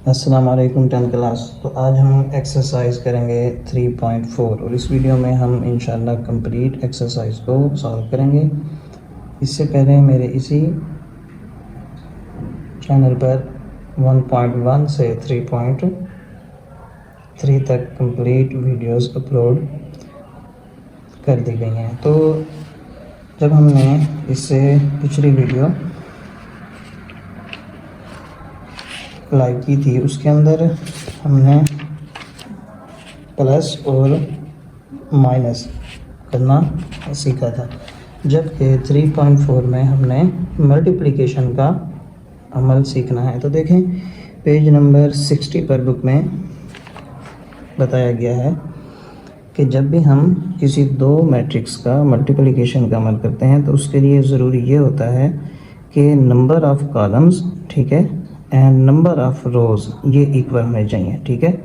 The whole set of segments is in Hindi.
अस्सलाम वालेकुम 10th क्लास। तो आज हम एक्सरसाइज करेंगे 3.4 और इस वीडियो में हम इंशाल्लाह कंप्लीट एक्सरसाइज को सॉल्व करेंगे। इससे पहले मेरे इसी चैनल पर 1.1 से 3.3 तक कंप्लीट वीडियोस अपलोड कर दी गई हैं। तो जब हमने इससे पिछली वीडियो लाइक की थी उसके अंदर हमने प्लस और माइनस करना सीखा था, जबकि 3.4 में हमने मल्टीप्लिकेशन का अमल सीखना है। तो देखें पेज नंबर 60 पर बुक में बताया गया है कि जब भी हम किसी दो मैट्रिक्स का मल्टीप्लिकेशन का अमल करते हैं तो उसके लिए ज़रूरी ये होता है कि नंबर ऑफ़ कॉलम्स, ठीक है, एंड नंबर ऑफ़ रोज़ ये इक्वल होने चाहिए, ठीक है।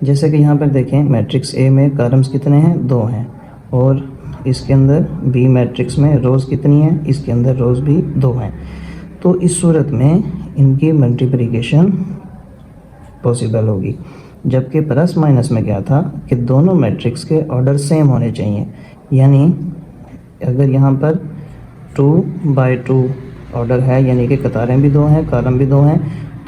जैसे कि यहाँ पर देखें मैट्रिक्स ए में कॉलम्स कितने हैं, 2 हैं, और इसके अंदर बी मैट्रिक्स में रोज़ कितनी हैं, इसके अंदर रोज़ भी 2 हैं। तो इस सूरत में इनकी मल्टीप्लिकेशन पॉसिबल होगी। जबकि प्लस माइनस में क्या था कि दोनों मैट्रिक्स के ऑर्डर सेम होने चाहिए, यानी अगर यहाँ पर 2/2 ऑर्डर है, यानी कि कतारें भी 2 हैं, कॉलम भी 2 हैं,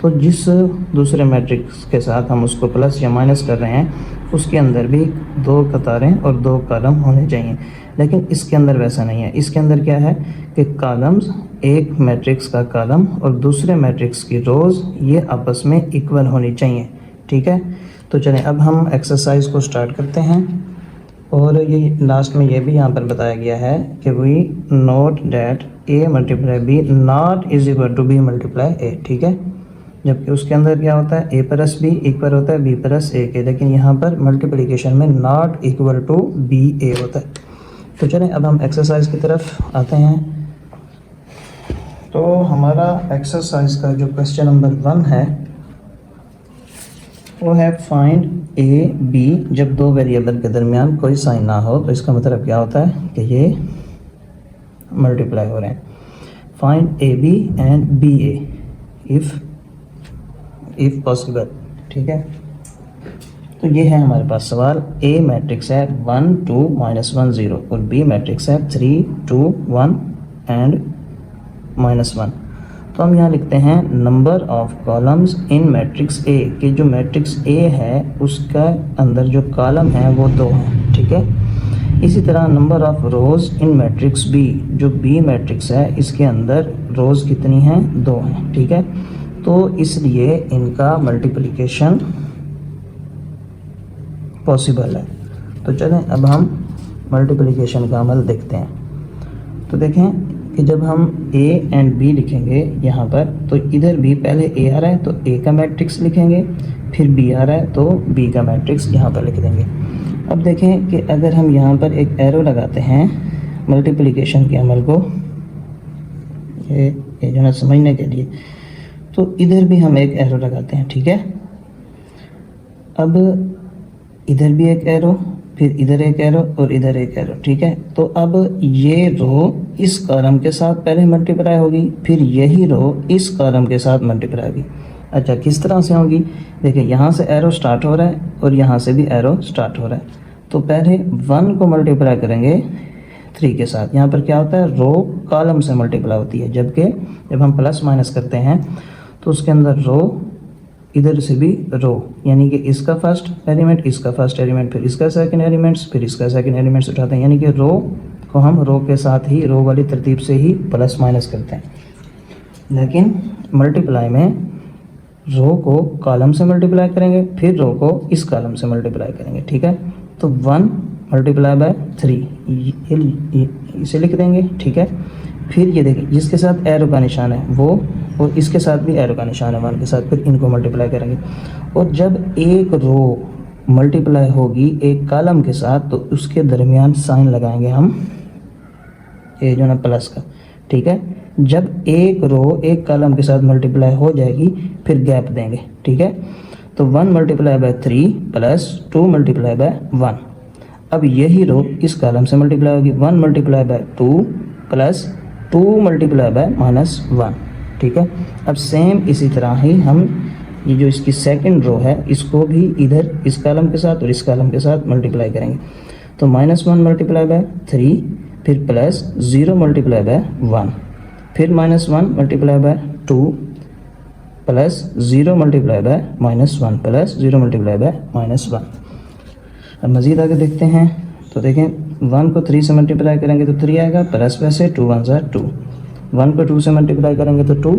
तो जिस दूसरे मैट्रिक्स के साथ हम उसको प्लस या माइनस कर रहे हैं उसके अंदर भी 2 कतारें और 2 कॉलम होने चाहिए। लेकिन इसके अंदर वैसा नहीं है। इसके अंदर क्या है कि कॉलम्स, एक मैट्रिक्स का कॉलम और दूसरे मैट्रिक्स की रोज़ ये आपस में इक्वल होनी चाहिए, ठीक है। तो चलें अब हम एक्सरसाइज को स्टार्ट करते हैं। और ये लास्ट में ये भी यहाँ पर बताया गया है कि we note that A multiply B not is equal to B multiply A, ठीक है। जबकि उसके अंदर क्या होता है, ए प्लस बी इक्वल होता है बी प्लस ए के, लेकिन यहाँ पर मल्टीप्लिकेशन में नॉट इक्वल टू बी ए होता है। तो चलें अब हम एक्सरसाइज की तरफ आते हैं। तो हमारा एक्सरसाइज का जो क्वेश्चन नंबर 1 है वो है फाइंड ए बी जब दो वेरिएबल के दरमियान कोई साइन ना हो। तो इसका मतलब क्या होता है कि ये मल्टीप्लाई हो रहे हैं। Find A B and B A if possible, ठीक है। तो ये है हमारे पास सवाल। ए मैट्रिक्स है 1 2 -1 0 और बी मैट्रिक्स है 3 2 1 एंड -1। तो हम यहाँ लिखते हैं number of columns in matrix A, कि जो मैट्रिक्स ए है उसका अंदर जो कॉलम है वो 2 हैं, ठीक है। इसी तरह number of rows in matrix B, जो बी मैट्रिक्स है इसके अंदर रोज़ कितनी हैं, 2 हैं, ठीक है। तो इसलिए इनका मल्टीप्लिकेशन पॉसिबल है। तो चलें अब हम मल्टीप्लिकेशन का अमल देखते हैं। तो देखें कि जब हम ए एंड बी लिखेंगे यहाँ पर, तो इधर भी पहले ए आ रहा है तो ए का मैट्रिक्स लिखेंगे, फिर बी आ रहा है तो बी का मैट्रिक्स यहाँ पर लिख देंगे। अब देखें कि अगर हम यहाँ पर एक एरो लगाते हैं मल्टीप्लिकेशन के अमल को, ये जो है समझने के लिए, तो इधर भी हम एक एरो लगाते हैं, ठीक है। अब इधर भी एक एरो, फिर इधर एक एरो और इधर एक एरो, ठीक है। तो अब ये रो इस कॉलम के साथ पहले मल्टीप्लाई होगी, फिर यही रो इस कॉलम के साथ मल्टीप्लाई होगी। अच्छा, किस तरह से होगी? देखिए यहाँ से एरो स्टार्ट हो रहा है और यहाँ से भी एरो स्टार्ट हो रहा है। तो पहले 1 को मल्टीप्लाई करेंगे 3 के साथ। यहाँ पर क्या होता है, रो कॉलम से मल्टीप्लाई होती है, जबकि जब हम प्लस माइनस करते हैं तो उसके अंदर रो, इधर से भी रो, यानी कि इसका फर्स्ट एलिमेंट, इसका फर्स्ट एलिमेंट, फिर इसका सेकंड एलिमेंट्स, फिर इसका सेकंड एलिमेंट्स उठाते हैं, यानी कि रो को हम रो के साथ ही, रो वाली तरतीब से ही प्लस माइनस करते हैं। लेकिन मल्टीप्लाई में रो को कॉलम से मल्टीप्लाई करेंगे, फिर रो को इस कॉलम से मल्टीप्लाई करेंगे, ठीक है। तो 1 मल्टीप्लाई बाय 3 इसे लिख देंगे, ठीक है। फिर ये देखिए जिसके साथ एरो का निशान है वो, और इसके साथ भी एरो का निशान है 1 के साथ, फिर इनको मल्टीप्लाई करेंगे। और जब एक रो मल्टीप्लाई होगी एक कॉलम के साथ तो उसके दरमियान साइन लगाएंगे हम, ये जो ना प्लस का, ठीक है। जब एक रो एक कॉलम के साथ मल्टीप्लाई हो जाएगी फिर गैप देंगे, ठीक है। तो 1 multiply by 3 plus 2 multiply by 1। अब यही रो इस कॉलम से मल्टीप्लाई होगी, 1 multiply by 2 plus 2 multiply by -1, ठीक है। अब सेम इसी तरह ही हम ये जो इसकी सेकंड रो है इसको भी इधर इस कॉलम के साथ और इस कॉलम के साथ मल्टीप्लाई करेंगे। तो -1 मल्टीप्लाई बाय 3, फिर प्लस 0 मल्टीप्लाई बाय 1, फिर -1 multiply by 2, plus 0 multiply by -1, plus 0 multiply by -1। अब मज़ीद आगे देखते हैं। तो देखें 1 को 3 से मल्टीप्लाई करेंगे तो 3 आएगा, प्लस वैसे 2 1 ज़ा 2। 1 को 2 से मल्टीप्लाई करेंगे तो 2,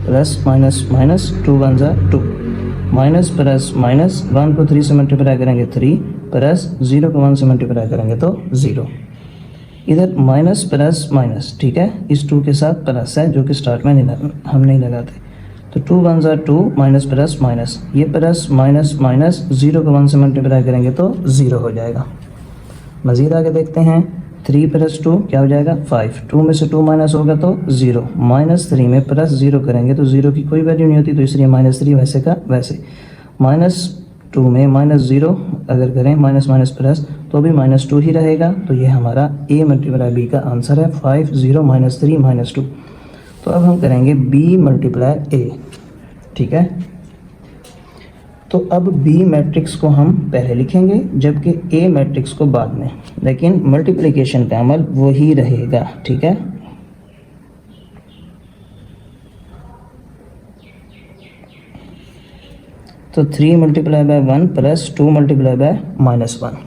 प्लस माइनस माइनस 2 1 ज़ा 2, माइनस प्लस माइनस 1 को 3 से मल्टीप्लाई करेंगे 3, प्लस 0 को 1 से मल्टीप्लाई करेंगे तो 0। इधर माइनस प्लस माइनस, ठीक है, इस 2 के साथ प्लस है जो कि स्टार्ट में हम नहीं लगाते। तो 2 1 ज़ा 2, माइनस प्लस माइनस, ये प्लस माइनस माइनस 0 को 1 से मल्टीप्लाई करेंगे तो 0 हो जाएगा। मज़ीद आगे देखते हैं। 3 प्लस 2 क्या हो जाएगा 5, 2 में से 2 माइनस होगा तो 0, -3 में प्लस 0 करेंगे तो 0 की कोई वैल्यू नहीं होती, तो इसलिए -3 वैसे का वैसे। -2 में -0 अगर करें माइनस माइनस प्लस तो भी -2 ही रहेगा। तो ये हमारा A मल्टीप्लाई B का आंसर है 5 0 -3 -2। तो अब हम करेंगे B मल्टीप्लाई A, ठीक है। तो अब B मैट्रिक्स को हम पहले लिखेंगे जबकि A मैट्रिक्स को बाद में, लेकिन मल्टीप्लिकेशन का अमल वही रहेगा, ठीक है। तो 3 multiply by 1 plus 2 multiply by -1,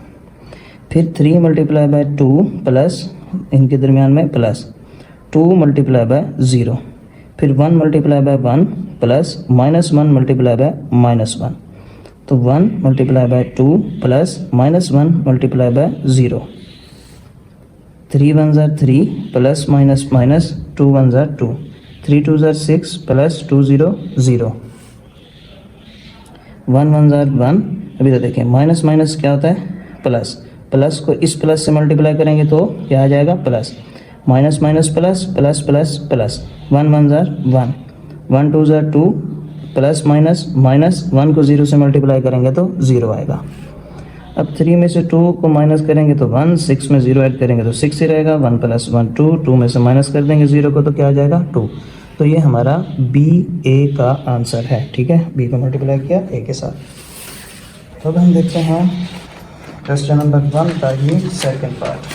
फिर 3 मल्टीप्लाई बाय 2 प्लस इनके दरमियान में प्लस 2 मल्टीप्लाई बाय 0, फिर 1 multiply by 1 plus -1 multiply by -1। तो 1 multiply by 2 plus -1 multiply bye 0, 3 1 ज़ा 3 प्लस माइनस माइनस 2 1 ज़ा 2, 3 2 ज़ा 6 प्लस 2 0 0, 1 1 ज़ा 1। अभी तो देखें माइनस माइनस क्या होता है प्लस, प्लस को इस प्लस से मल्टीप्लाई करेंगे तो क्या आ जाएगा plus, minus minus plus plus plus plus, 1 1 ज़ा 1, 1 2 ज़ा 2, प्लस माइनस माइनस 1 को 0 से मल्टीप्लाई करेंगे तो 0 आएगा। अब 3 में से 2 को माइनस करेंगे तो 1, 6 में 0 ऐड करेंगे तो 6 ही रहेगा, 1 प्लस 1 2, 2 में से माइनस कर देंगे 0 को तो क्या आ जाएगा 2। तो ये हमारा B A का आंसर है, ठीक है। B को मल्टीप्लाई किया A के साथ। तो अब हम देखते हैं क्वेश्चन नंबर 1 का ही सेकंड पार्ट।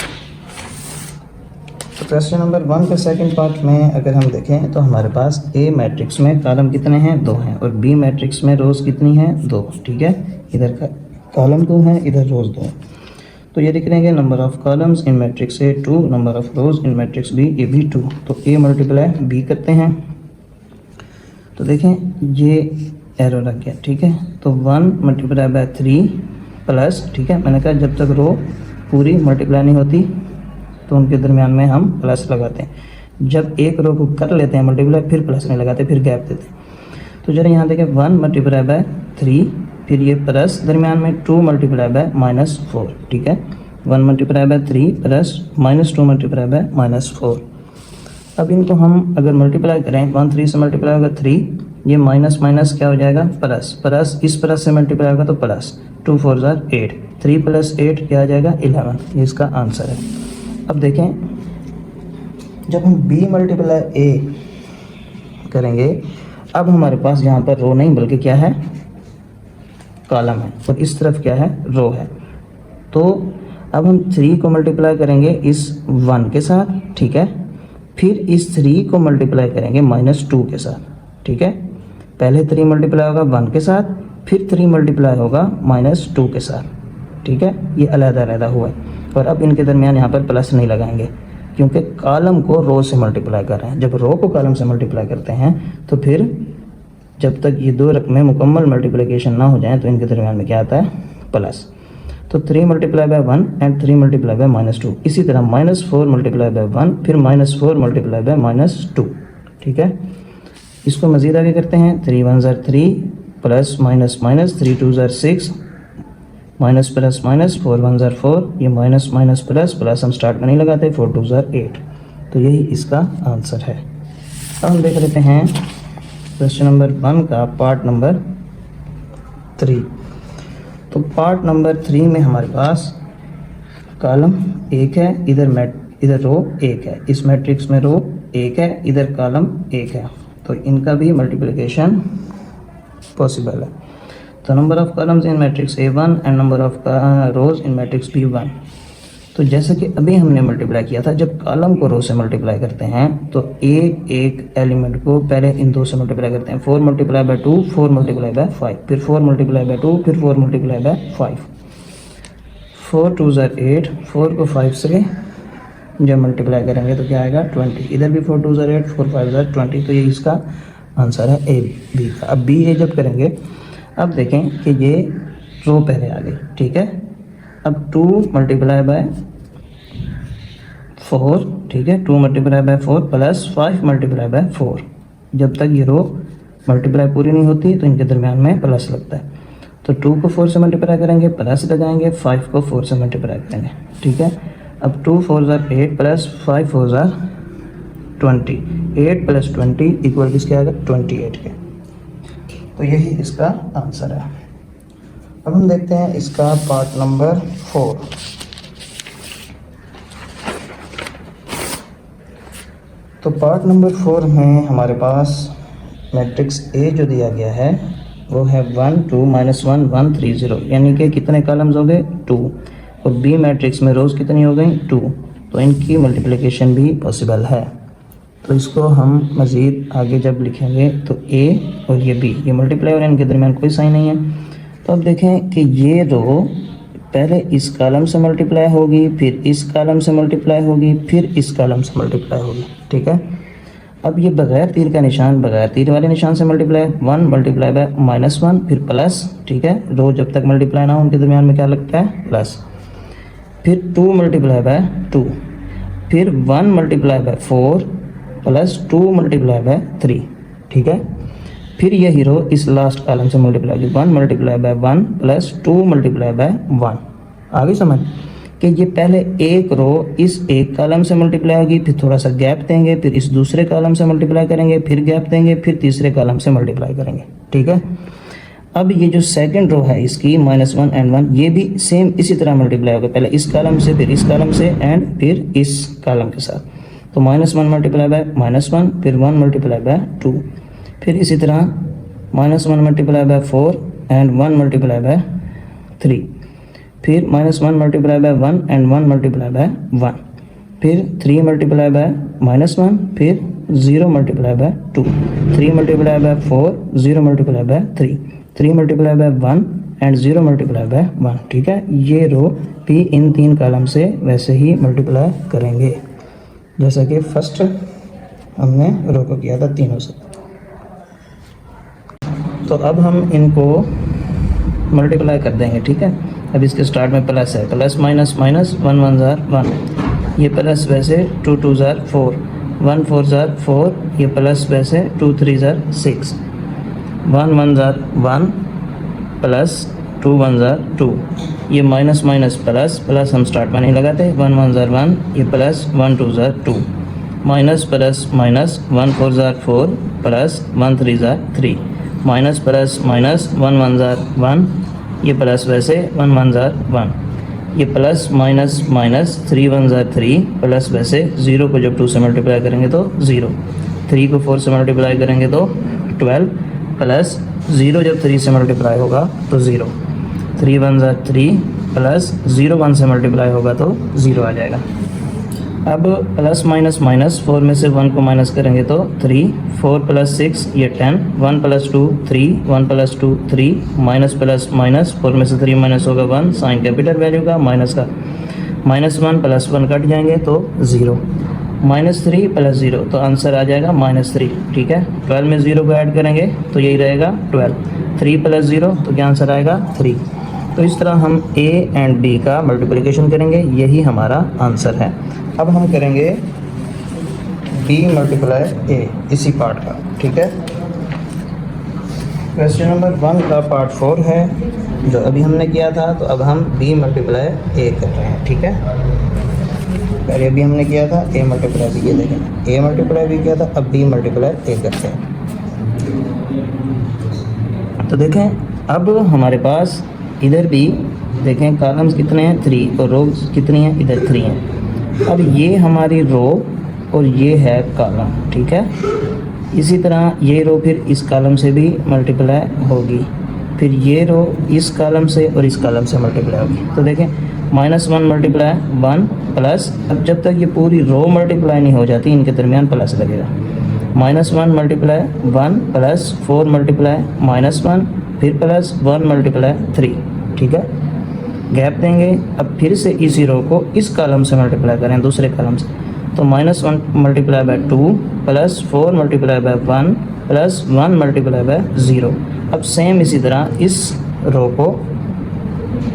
तो क्वेश्चन नंबर 1 के सेकंड पार्ट में अगर हम देखें तो हमारे पास A मैट्रिक्स में कॉलम कितने हैं 2 हैं, और B मैट्रिक्स में रोज़ कितनी हैं 2, ठीक है। इधर का कॉलम 2 हैं, इधर रोज़ 2 हैं। तो ये लिख लेंगे number of columns in matrix A 2, number of rows in matrix B ये भी 2। तो A मल्टीप्लाई B करते हैं। तो देखें ये एरो लग गया, ठीक है। तो 1 मल्टीप्लाई बाय 3 प्लस, ठीक है, मैंने कहा जब तक रो पूरी मल्टीप्लाई नहीं होती तो उनके दरमियान में हम प्लस लगाते हैं। जब एक रो को कर लेते हैं मल्टीप्लाई फिर प्लस नहीं लगाते, फिर गैप देते हैं। तो जरा यहाँ देखें 1 मल्टीप्लाई बाय 3, फिर ये प्लस दरमियान में 2 मल्टीप्लाई बाय -4, ठीक है। 1 multiply by 3 plus -2 multiply by -4। अब इनको हम अगर मल्टीप्लाई करें 1 3 से मल्टीप्लाई होगा 3, ये माइनस माइनस क्या हो जाएगा प्लस, प्लस इस प्लस से मल्टीप्लाई होगा तो प्लस, 2 4 ज़ा 8, 3 प्लस 8 क्या आ जाएगा 11, ये इसका आंसर है। अब देखें जब हम B मल्टीप्लाई A करेंगे, अब हमारे पास यहाँ पर रो नहीं बल्कि क्या है कॉलम है, और इस तरफ क्या है रो है। तो अब हम 3 को मल्टीप्लाई करेंगे इस 1 के साथ, ठीक है, फिर इस 3 को मल्टीप्लाई करेंगे -2 के साथ, ठीक है। पहले 3 मल्टीप्लाई होगा 1 के साथ, फिर 3 मल्टीप्लाई होगा -2 के साथ, ठीक है। ये अलग अलग हुआ है, और अब इनके दरमियान यहाँ पर प्लस नहीं लगाएंगे क्योंकि कॉलम को रो से मल्टीप्लाई कर रहे हैं। जब रो को कॉलम से मल्टीप्लाई करते हैं तो फिर जब तक ये 2 रकमें मुकम्मल मल्टीप्लिकेशन ना हो जाएं तो इनके दरमियान में क्या आता है प्लस। तो 3 multiply by 1 and 3 multiply by -2, इसी तरह -4 मल्टीप्लाई बाय 1 फिर -4 मल्टीप्लाई बाय -2, ठीक है। इसको मज़ीद आगे करते हैं। 3 1 ज़ा 3 प्लस माइनस माइनस 3 2 ज़ा 6 माइनस प्लस माइनस 4 1 ज़ा 4, ये माइनस माइनस प्लस प्लस हम स्टार्ट में नहीं लगाते, 4 2 ज़ा 8। तो यही इसका आंसर है। अब हम देख लेते हैं क्वेश्चन नंबर 1 का पार्ट नंबर 3। तो पार्ट नंबर 3 में हमारे पास कॉलम 1 है, इधर रो 1 है, इस मैट्रिक्स में रो 1 है, इधर कॉलम 1 है। तो इनका भी मल्टीप्लिकेशन पॉसिबल है। तो number of columns in matrix A1 and number of rose in matrix B1। तो जैसे कि अभी हमने मल्टीप्लाई किया था, जब कॉलम को रो से मल्टीप्लाई करते हैं तो एक एलिमेंट को पहले इन दो से मल्टीप्लाई करते हैं। 4 मल्टीप्लाई बाय 2, 4 मल्टीप्लाई बाय 5, फिर 4 मल्टीप्लाई बाय 2, फिर 4 मल्टीप्लाई बाय 5। 4 2 ज़र 8, 4 को 5 से जब मल्टीप्लाई करेंगे तो क्या आएगा 20। इधर भी 4 2 ज़र 8, 4 5 ज़र 20। तो ये इसका आंसर है ए बी का। अब बी ए जब करेंगे, अब देखें कि ये रो पहले आ गई, ठीक है। अब 2 मल्टीप्लाई बाय 4, ठीक है, 2 multiply by 4 plus 5 multiply by 4। जब तक ये रो मल्टीप्लाई पूरी नहीं होती तो इनके दरमियान में प्लस लगता है। तो 2 को 4 से मल्टीप्लाई करेंगे, प्लस लगाएंगे, 5 को 4 से मल्टीप्लाई करेंगे, ठीक है। अब 2 4 ज़र 8 प्लस 5 4 ज़र 20, 8 प्लस 20 इक्वल किसके आएगा 28 के। तो यही इसका आंसर है। अब हम देखते हैं इसका पार्ट नंबर 4। तो पार्ट नंबर 4 में हमारे पास मैट्रिक्स ए जो दिया गया है वो है 1 2 -1 1 3 0, यानी कि कितने कॉलम्स हो गए 2। और बी मैट्रिक्स में रोज़ कितनी हो गई 2। तो इनकी मल्टीप्लिकेशन भी पॉसिबल है। तो इसको हम मज़ीद आगे जब लिखेंगे तो ए और ये बी ये मल्टीप्लाई और इनके दरमियान कोई साइन नहीं है। तो अब देखें कि ये रो पहले इस कॉलम से मल्टीप्लाई होगी, फिर इस कॉलम से मल्टीप्लाई होगी, फिर इस कॉलम से मल्टीप्लाई होगी, ठीक है। अब ये बगैर तीर का निशान, बगैर तीर वाले निशान से मल्टीप्लाई, 1 मल्टीप्लाई बाय -1 फिर प्लस, ठीक है। रो जब तक मल्टीप्लाई ना हो उनके दरमियान में क्या लगता है प्लस। फिर 2 मल्टीप्लाई बाय 2, फिर 1 multiply by 4 plus 2 multiply by 3, ठीक है। फिर यही रो इस लास्ट कॉलम से मल्टीप्लाई होगी, 1 multiply by 1 plus 2 multiply by 1। आगे समझ कि ये पहले एक रो इस एक कॉलम से मल्टीप्लाई होगी, फिर थोड़ा सा गैप देंगे, फिर इस दूसरे कॉलम से मल्टीप्लाई करेंगे, फिर गैप देंगे, फिर तीसरे कॉलम से मल्टीप्लाई करेंगे, ठीक है। अब ये जो सेकंड रो है इसकी -1 एंड 1, ये भी सेम इसी तरह मल्टीप्लाई होगा, पहले इस कॉलम से, फिर इस कॉलम से एंड फिर इस कॉलम के साथ। तो -1 मल्टीप्लाई बाय -1, फिर 1 मल्टीप्लाई बाय 2, फिर इसी तरह -1 multiply by 4 and 1 multiply by 3, फिर -1 multiply by 1 and 1 multiply by 1, फिर 3 मल्टीप्लाई बाय -1, फिर 0 multiply by 2, 3 multiply by 4, 0 multiply by 3, 3 multiply by 1 and 0 multiply by 1, ठीक है। ये रो भी इन 3 कॉलम से वैसे ही मल्टीप्लाई करेंगे जैसा कि फर्स्ट हमने रो को किया था तीनों से। तो अब हम इनको मल्टीप्लाई कर देंगे, ठीक है। अब इसके स्टार्ट में प्लस है, प्लस माइनस माइनस, 1 1 ज़ार 1, ये प्लस वैसे 2 2 ज़ार 4, 1 4 ज़ार 4, ये प्लस वैसे 2 3 ज़ार 6, 1 1 ज़ार 1 प्लस 2 1 ज़ार 2, ये माइनस माइनस प्लस, प्लस हम स्टार्ट में नहीं लगाते, 1 1 ज़ार 1, ये प्लस 1 2 ज़ार 2, माइनस प्लस माइनस, 1 4 ज़ार 4 प्लस 1 3 ज़ार 3, माइनस प्लस माइनस, 1 1 ज़ार 1, ये प्लस वैसे 1 1 ज़ार 1, ये प्लस माइनस माइनस, 3 1 ज़ार 3 प्लस वैसे 0 को जब 2 से मल्टीप्लाई करेंगे तो 0, 3 को 4 से मल्टीप्लाई करेंगे तो 12 प्लस 0 जब 3 से मल्टीप्लाई होगा तो 0, 3 1 ज़ार 3 प्लस 0 1 से मल्टीप्लाई होगा तो 0 आ जाएगा। अब प्लस माइनस माइनस, 4 में से 1 को माइनस करेंगे तो 3, 4 प्लस 6 ये 10, 1 plus 2 3, 1 plus 2 3, minus plus minus, 4 में से 3 माइनस होगा 1, साइन कैपिटल वैल्यू का माइनस का, -1 प्लस 1 कट जाएंगे तो 0, -3 प्लस 0 तो आंसर आ जाएगा -3, ठीक है। 12 में 0 को ऐड करेंगे तो यही रहेगा 12, 3 प्लस 0 तो क्या आंसर आएगा 3। तो इस तरह हम ए एंड बी का मल्टीप्लिकेशन करेंगे, यही हमारा आंसर है। अब हम करेंगे बी मल्टीप्लाई ए, इसी पार्ट का, ठीक है। क्वेश्चन नंबर 1 का पार्ट 4 है जो अभी हमने किया था, तो अब हम बी मल्टीप्लाई ए कर रहे हैं, ठीक है। पहले अभी हमने किया था ए मल्टीप्लाई बी, ये देखें ए मल्टीप्लाई बी किया था, अब बी मल्टीप्लाई ए करते हैं। तो देखें अब हमारे पास इधर भी देखें कॉलम्स कितने हैं 3 और रोज कितनी हैं इधर 3 हैं। अब ये हमारी रो और ये है कॉलम, ठीक है। इसी तरह ये रो फिर इस कॉलम से भी मल्टीप्लाई होगी, फिर ये रो इस कॉलम से और इस कॉलम से मल्टीप्लाई होगी। तो देखें -1 मल्टीप्लाई 1 प्लस, अब जब तक ये पूरी रो मल्टीप्लाई नहीं हो जाती इनके दरमियान प्लस लगेगा। -1 मल्टीप्लाई 1 प्लस 4 मल्टीप्लाई -1 फिर प्लस 1 मल्टीप्लाई 3, ठीक है। गैप देंगे, अब फिर से इसी रो को इस कॉलम से मल्टीप्लाई करें दूसरे कॉलम से, तो -1 multiply by 2 plus 4 multiply by 1 plus 1 multiply bye 0। अब सेम इसी तरह इस रो को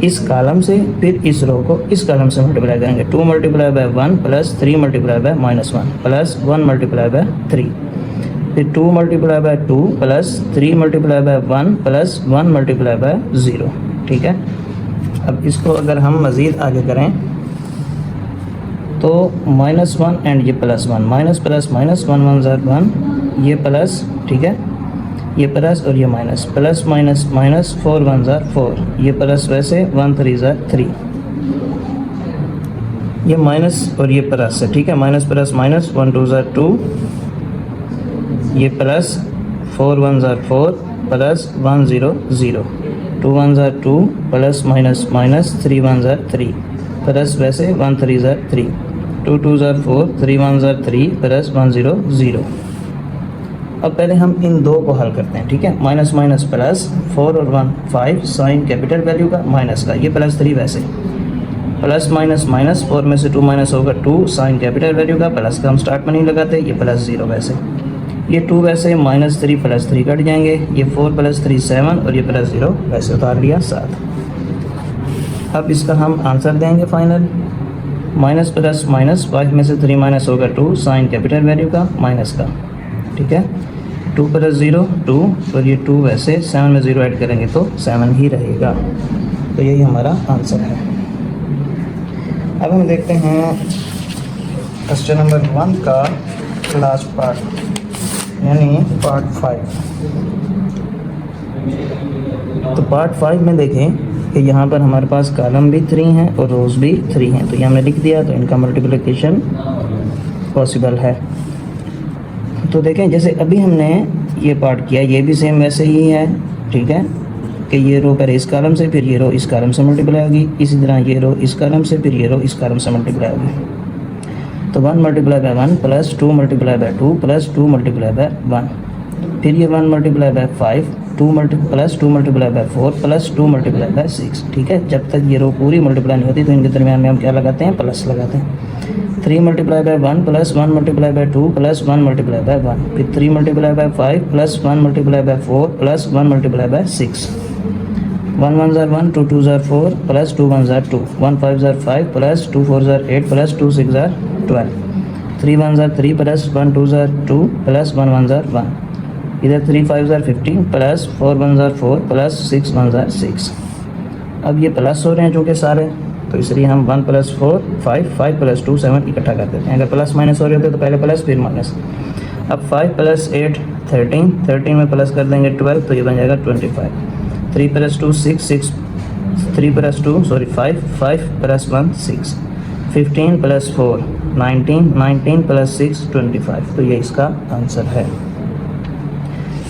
इस कॉलम से फिर इस रो को इस कॉलम से मल्टीप्लाई करेंगे। 2 multiply by 1 plus 3 multiply by -1 plus 1 multiply by 3, फिर 2 multiply by 2 plus 3 multiply by 1 plus 1 multiply bye 0, ठीक है। अब इसको अगर हम मज़ीद आगे करें तो -1 एंड ये +1, माइनस प्लस माइनस 1 1 ज़ार 1, ये प्लस, ठीक है, ये प्लस और ये माइनस, प्लस माइनस माइनस 4 1 ज़ार 4, ये प्लस वैसे 1 3 ज़ार 3, ये माइनस और ये प्लस है, ठीक है, माइनस प्लस माइनस 1 2 ज़ार 2, ये प्लस 4 1 ज़ार 4 प्लस 1 0 0, 2 1 ज़ार 2 प्लस माइनस माइनस 3 1 ज़ार 3 प्लस वैसे 1 3 ज़ार 3, 2 2 ज़ार 4 3 1 ज़ार 3 प्लस 1 0 0। अब पहले हम इन दो को हल करते हैं, ठीक है। माइनस माइनस प्लस 4 और 1 5 साइन कैपिटल वैल्यू का माइनस का, ये प्लस 3 वैसे, प्लस माइनस माइनस 4 में से 2 माइनस होगा 2 साइन कैपिटल वैल्यू का, प्लस का हम स्टार्ट में नहीं लगाते, ये प्लस 0 वैसे, ये 2 वैसे, -3 प्लस 3 कट जाएंगे, ये 4 प्लस 3 7 और ये प्लस 0 वैसे उतार लिया 7। अब इसका हम आंसर देंगे फाइनल, माइनस प्लस माइनस 5 में से 3 माइनस होगा 2 साइन कैपिटल वैल्यू का माइनस का, ठीक है, 2 प्लस 0 2 और ये 2 वैसे, 7 में 0 ऐड करेंगे तो 7 ही रहेगा। तो यही हमारा आंसर है। अब हम देखते हैं क्वेश्चन नंबर 1 का लास्ट पार्ट, यानी पार्ट 5। तो पार्ट 5 में देखें कि यहाँ पर हमारे पास कॉलम भी 3 हैं और रोज़ भी 3 हैं, तो ये हमने लिख दिया, तो इनका मल्टीप्लिकेशन पॉसिबल है। तो देखें जैसे अभी हमने ये पार्ट किया, ये भी सेम वैसे ही है, ठीक है, कि ये रो पहले इस कॉलम से फिर ये रो इस कॉलम से मल्टीप्लाई होगी, इसी तरह ये रो इस कॉलम से फिर ये रो इस कॉलम से मल्टीप्लाई होगी। तो 1 multiply by 1 plus 2 multiply by 2 plus 2 multiply by 1, फिर ये 1 multiply by 5 plus 2 multiply by 4 plus 2 multiply by 6, ठीक है। जब तक ये रो पूरी मल्टीप्लाई नहीं होती तो इनके दरमियान में हम क्या लगाते हैं, प्लस लगाते हैं। 3 multiply by 1 plus 1 multiply by 2 plus 1 multiply by 1, फिर 3 multiply by 5 plus 1 multiply by 4 plus 1 multiply by 6, 1 1 ज़ार 1 2 2 ज़ार 4 प्लस 2 1 ज़ार 2, 1 5 ज़ार 5 प्लस 2 4 ज़ार 8 प्लस 2 6 ज़ार 12, 3 1 ज़ार 3 प्लस 1 2 ज़ार 2 प्लस 1 1 ज़ार 1, इधर 3 5 ज़ार 15 प्लस 4 1 ज़ार 4 प्लस 6 1 ज़ार 6। अब ये प्लस हो रहे हैं चूँकि सारे, तो इसलिए हम 1 प्लस 4 5 5 प्लस 2 7 इकट्ठा कर देते हैं। अगर प्लस माइनस हो रहे होते तो पहले प्लस फिर माइनस। अब 5 प्लस 8 13, 13 में प्लस कर देंगे 12, तो ये बन जाएगा 25। 3 plus 2 6 6, 3 plus 2 sorry 5 5 plus 1 6, 15 plus 4 19, 19 plus 6 25। तो ये इसका आंसर है।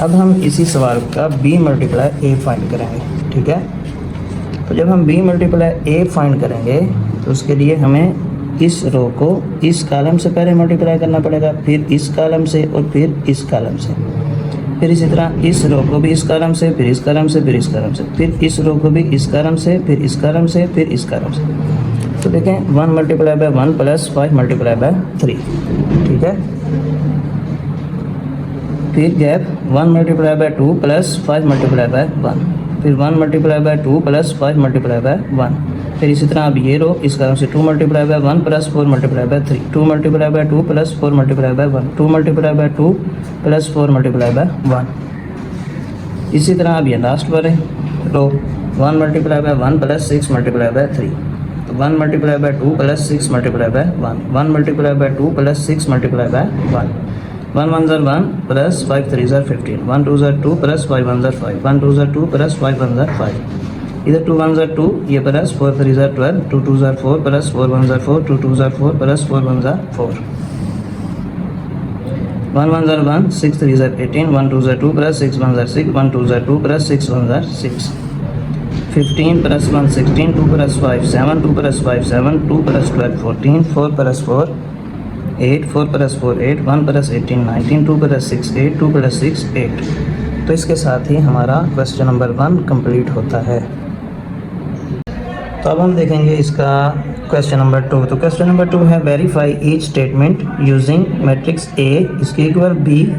अब हम इसी सवाल का b मल्टीप्लाई a फाइंड करेंगे, ठीक है। तो जब हम b मल्टीप्लाई a फाइंड करेंगे तो उसके लिए हमें इस रो को इस कॉलम से पहले मल्टीप्लाई करना पड़ेगा, फिर इस कॉलम से और फिर इस कॉलम से, फिर इसी तरह इस रो को भी इस कॉलम से, फिर इस कॉलम से, फिर इस कॉलम से, फिर इस रो को भी इस कॉलम से, फिर इस कॉलम से, फिर इस कॉलम से। तो देखें 1 multiply by 1 plus 5 multiply by 3, ठीक है। फिर gap 1 multiply by 2 plus 5 multiply by 1, फिर 1 multiply by 2 plus 5 multiply by 1, फिर इसी तरह अब ये रो इस कारण से 2 multiply by 1 plus 4 multiply by 3, 2 multiply by 2 plus 4 multiply by 1, 2 multiply by 2 plus 4 multiply by 1। इसी तरह अब ये लास्ट पर है row 1 multiply by 1 plus 6 multiply by 3, तो 1 multiply by 2 plus 6 multiply by 1, 1 multiply by 2 plus 6 multiply by 1, 1 1 ज़ार 1 प्लस 5 3 ज़ार 15, 1 2 ज़ार 2 प्लस 5 1 ज़ार 5, 1 2 ज़ार 2 प्लस 5 1 ज़ार 5, इधर 2 1 ज़ार 2, ये प्लस 4 3 ज़ार 12, 2 2 ज़ार 4 प्लस 4 1 ज़ार 4, 2 2 ज़ार 4 प्लस 4 1 ज़ार 4। 1 1 ज़र 1, 6 3 ज़र 18, 1 2 ज़र 2 प्लस 6 1 ज़र 6, 1 2 ज़र 2 प्लस 6 1 ज़र 6, 15 plus 1 16, 2 plus 5 7, 2 plus 5 7, 2 plus 12 14, 4 plus 4 8, 4 plus 4 8, 1 plus 18 19, 2 plus 6 8, 2 plus 6 8। तो इसके साथ ही हमारा क्वेश्चन नंबर 1 कंप्लीट होता है। तो अब हम देखेंगे इसका क्वेश्चन नंबर 2। तो क्वेश्चन नंबर 2 है verify each statement using matrix A इसके इक्वल, बी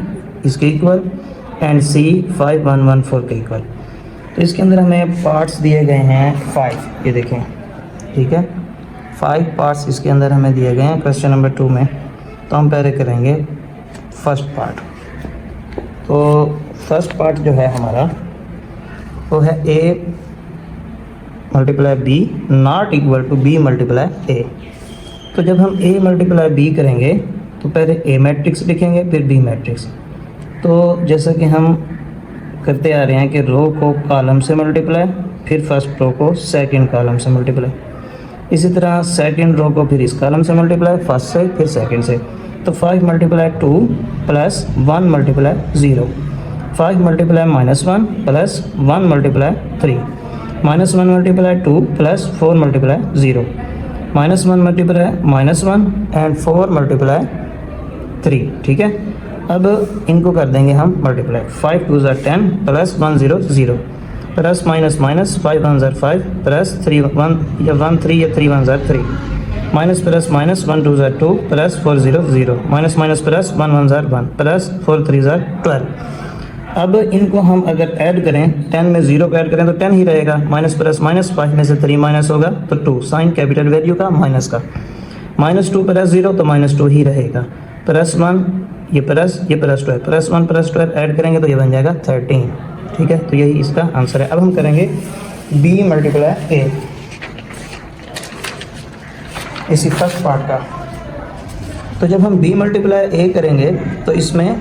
इसके इक्वल एंड सी 5 1 1 4 के इक्वल। तो इसके अंदर हमें पार्ट्स दिए गए हैं 5, ये देखें, ठीक है, 5 पार्ट्स इसके अंदर हमें दिए गए हैं क्वेश्चन नंबर 2 में। तो हम पहले करेंगे फर्स्ट पार्ट। तो फर्स्ट पार्ट जो है हमारा वो है A multiply B not equal to B multiply A. तो जब हम ए मल्टीप्लाई बी करेंगे तो पहले ए मैट्रिक्स लिखेंगे फिर बी मैट्रिक्स। तो जैसा कि हम करते आ रहे हैं कि रो को कॉलम से मल्टीप्लाई, फिर फर्स्ट रो को सेकंड कॉलम से मल्टीप्लाई, इसी तरह सेकंड रो को फिर इस कॉलम से मल्टीप्लाई, फर्स्ट से फिर सेकंड से। तो 5 multiply 2 plus 1 multiply 0, 5 multiply -1 plus 1 multiply 3, -1 multiply 2 plus 4 multiply 0, -1 multiply -1 and 4 multiply 3, ठीक है। अब इनको कर देंगे हम मल्टीप्लाई, 5 2 ज़र 10 प्लस 1 0 0 प्लस माइनस माइनस 5 1 ज़र 5 प्लस 3 1 या 1 3 या 3 1 ज़र 3, माइनस प्लस माइनस 1 2 ज़र 2 प्लस 4 0 0, माइनस माइनस प्लस 1 1 ज़र 1 प्लस 4 3 ज़र 12। अब इनको हम अगर ऐड करें, 10 में 0 को ऐड करें तो 10 ही रहेगा, माइनस प्लस माइनस 5 में से 3 माइनस होगा तो 2, साइन कैपिटल वैल्यू का माइनस का, -2 प्लस 0 तो -2 ही रहेगा, प्लस 1 ये प्लस 12, प्लस 1 प्लस 12 ऐड करेंगे तो ये बन जाएगा 13, ठीक है। तो यही इसका आंसर है। अब हम करेंगे b मल्टीप्लाई ए, इसी फर्स्ट पार्ट का। तो जब हम b मल्टीप्लाई ए करेंगे तो इसमें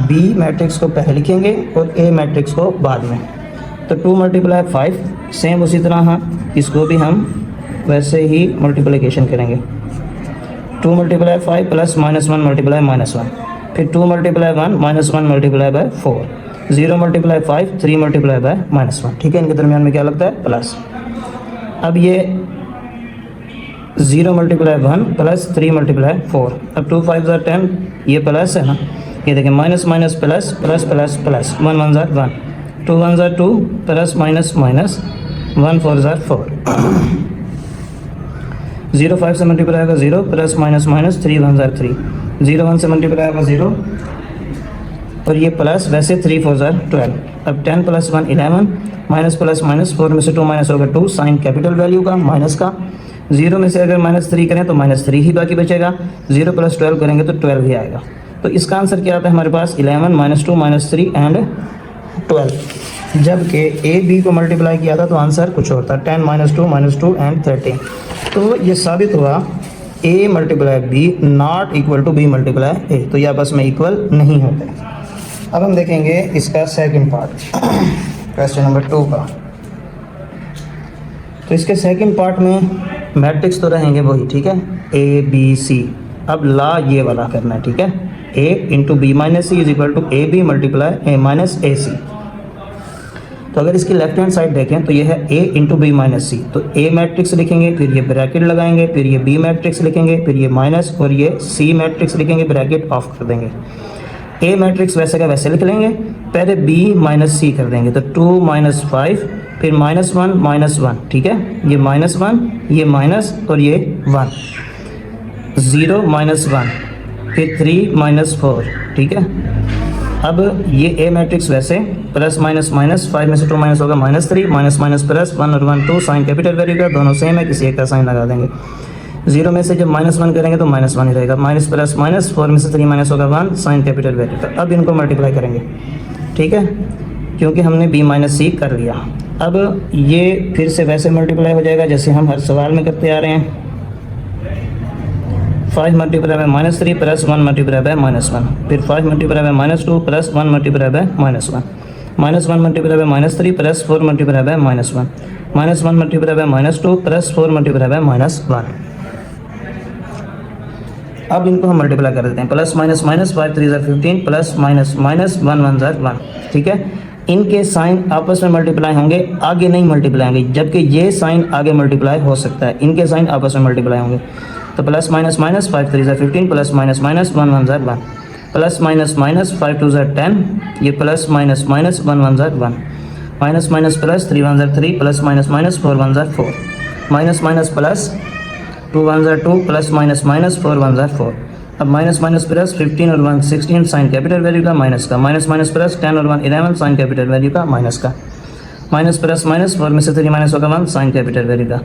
b मैट्रिक्स को पहले लिखेंगे और a मैट्रिक्स को बाद में। तो 2 मल्टीप्लाई 5 सेम उसी तरह हाँ इसको भी हम वैसे ही मल्टीप्लिकेशन करेंगे, 2 मल्टीप्लाई 5 प्लस -1 मल्टीप्लाई -1, फिर 2 multiply 1 -1 multiply by 4, 0 multiply 5 3 multiply by -1, ठीक है। इनके दरमियान में क्या लगता है प्लस। अब ये 0 मल्टीप्लाई 1 प्लस 3 मल्टीप्लाई 4, अब 2 5 ज़र 10 ये प्लस है ना, ये देखें minus minus plus plus plus plus, 1 1 ज़र 1, 2 1 ज़र 2 प्लस माइनस माइनस 1 4 ज़र 4, 0 5 से मल्टीप्लाई होगा 0 प्लस माइनस माइनस 3 1 ज़र 3, 0 1 से मल्टीप्लाई होगा 0 और ये प्लस वैसे 3 4 ज़र 12। अब 10 प्लस 1 11, माइनस प्लस माइनस 4 में से 2 माइनस होगा 2, साइन कैपिटल वैल्यू का माइनस का, 0 में से अगर -3 करें तो -3 ही बाकी बचेगा, 0 प्लस 12 करेंगे तो 12 ही आएगा। तो इसका आंसर क्या आता है हमारे पास 11 -2 -3 एंड 12। जबकि ए बी को मल्टीप्लाई किया था तो आंसर कुछ और था, 10 -2 एंड 13। तो ये साबित हुआ A multiply B not equal to B multiply A, तो ये आपस में इक्वल नहीं होते। अब हम देखेंगे इसका सेकंड पार्ट क्वेश्चन नंबर 2 का। तो इसके सेकंड पार्ट में मैट्रिक्स तो रहेंगे वही, ठीक है, ए बी सी। अब ला ये वाला करना है, ठीक है, a into B minus C is equal to A B multiply A minus A C. तो अगर इसकी लेफ्ट हैंड साइड देखें तो ये है a इंटू बी माइनस सी, तो a मैट्रिक्स लिखेंगे, फिर ये ब्रैकेट लगाएंगे, फिर ये b मैट्रिक्स लिखेंगे, फिर ये माइनस और ये c मैट्रिक्स लिखेंगे, ब्रैकेट ऑफ कर देंगे। a मैट्रिक्स वैसे का वैसे लिख लेंगे, पहले b माइनस सी कर देंगे, तो 2 माइनस 5 फिर -1 ठीक है, ये -1 ये माइनस और ये 1, 0 -1 फिर 3 -4, ठीक है। अब ये a मैट्रिक्स वैसे प्लस माइनस माइनस 5 में से 2 माइनस होगा -3, माइनस माइनस प्लस 1 और 1 2, साइन कैपिटल वैल्यू का दोनों सेम है, किसी एक का साइन लगा देंगे। 0 में से जब -1 करेंगे तो -1 ही रहेगा, माइनस प्लस माइनस 4 में से 3 माइनस होगा 1, साइन कैपिटल वैल्यू का। अब इनको मल्टीप्लाई करेंगे, ठीक है, क्योंकि हमने b माइनस सी कर लिया। अब ये फिर से वैसे मल्टीप्लाई हो जाएगा जैसे हम हर सवाल में करते आ रहे हैं, 5 multiply by -3 plus 1 multiply by -1, फिर 5 multiply by -2 plus 1 multiply by -1, -1 multiply by -3 plus 4 multiply by -1, -1 multiply by -2 plus 4 multiply by -1। अब इनको हम मल्टीप्लाई कर देते हैं, प्लस माइनस माइनस 5 3 ज़र 15 प्लस माइनस माइनस 1 1 ज़र 1, ठीक है। इनके साइन आपस में मल्टीप्लाई होंगे, आगे नहीं मल्टीप्लाई होंगे, जबकि ये साइन आगे मल्टीप्लाई हो सकता है, इनके साइन आपस में मल्टीप्लाई होंगे। तो प्लस माइनस माइनस 5 3 ज़र 15 प्लस माइनस माइनस 1 1 ज़र 1 प्लस माइनस माइनस 5 2 ज़र 10, ये प्लस माइनस माइनस 1 1 ज़र 1 माइनस माइनस प्लस 3 1 ज़र 3 प्लस माइनस माइनस 4 1 ज़र 4 माइनस माइनस प्लस 2 1 ज़र 2 प्लस माइनस माइनस 4 1 ज़र 4। अब माइनस माइनस प्लस 15 और 1 16 साइन कैपिटल वैल्यू का माइनस का, माइनस माइनस प्लस 10 और 1 11 साइन कैपिटल वैल्यू का माइनस का, माइनस प्लस माइनस 4 में से 3 माइनस होगा 1 साइन कैपिटल वैल्यू का।